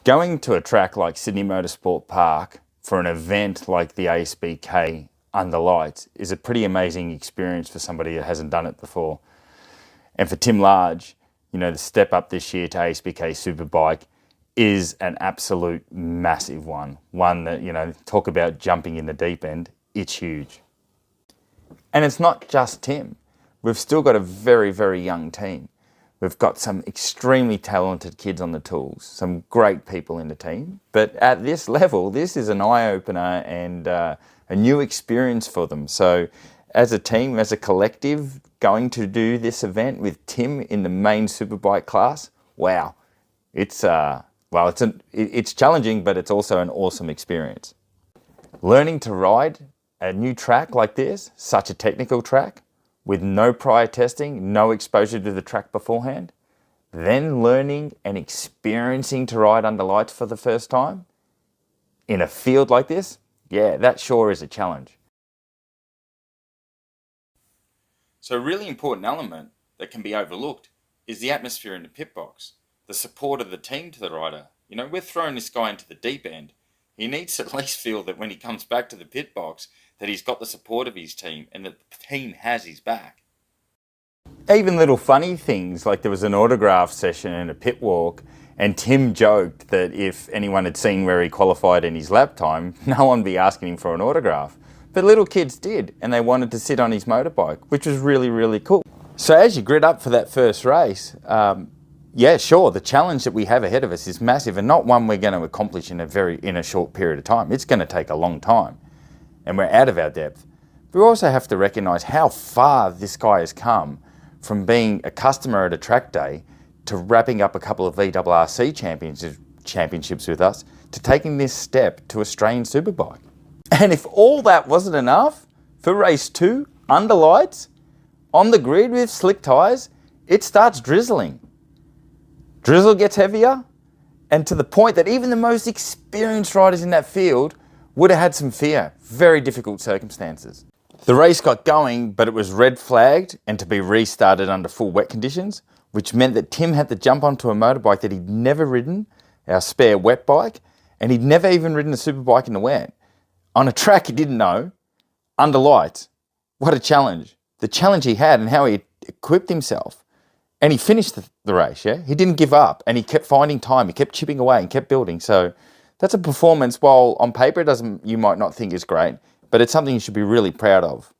Going to a track like Sydney Motorsport Park for an event like the ASBK under lights is a pretty amazing experience for somebody that hasn't done it before. And for Tim Large, you know, the step up this year to ASBK Superbike is an absolute massive one. One that, you know, talk about jumping in the deep end, it's huge. And it's not just Tim. We've still got a very, very young team. We've got some extremely talented kids on the tools, some great people in the team. But at this level, this is an eye-opener and a new experience for them. So as a team, as a collective, going to do this event with Tim in the main Superbike class, wow. It's challenging, but it's also an awesome experience. Learning to ride a new track like this, such a technical track, with no prior testing, no exposure to the track beforehand, then learning and experiencing to ride under lights for the first time in a field like this, yeah, that sure is a challenge. So a really important element that can be overlooked is the atmosphere in the pit box, the support of the team to the rider. You know, we're throwing this guy into the deep end. He needs to at least feel that when he comes back to the pit box, that he's got the support of his team and that the team has his back. Even little funny things, like there was an autograph session and a pit walk, and Tim joked that if anyone had seen where he qualified in his lap time, no one would be asking him for an autograph. But little kids did, and they wanted to sit on his motorbike, which was really, really cool. So as you grit up for that first race, yeah, sure, the challenge that we have ahead of us is massive and not one we're going to accomplish in a short period of time. It's going to take a long time, and we're out of our depth. But we also have to recognise how far this guy has come from being a customer at a track day to wrapping up a couple of VRRC championships with us to taking this step to Australian Superbike. And if all that wasn't enough, for race 2, under lights, on the grid with slick tyres, it starts drizzling. Drizzle gets heavier, and to the point that even the most experienced riders in that field would have had some fear. Very difficult circumstances. The race got going, but it was red flagged and to be restarted under full wet conditions, which meant that Tim had to jump onto a motorbike that he'd never ridden, our spare wet bike, and he'd never even ridden a superbike in the wet. On a track he didn't know, under lights. What a challenge. The challenge he had and how he equipped himself. And he finished the race, yeah? He didn't give up and he kept finding time. He kept chipping away and kept building. So that's a performance, while on paper you might not think is great, but it's something you should be really proud of.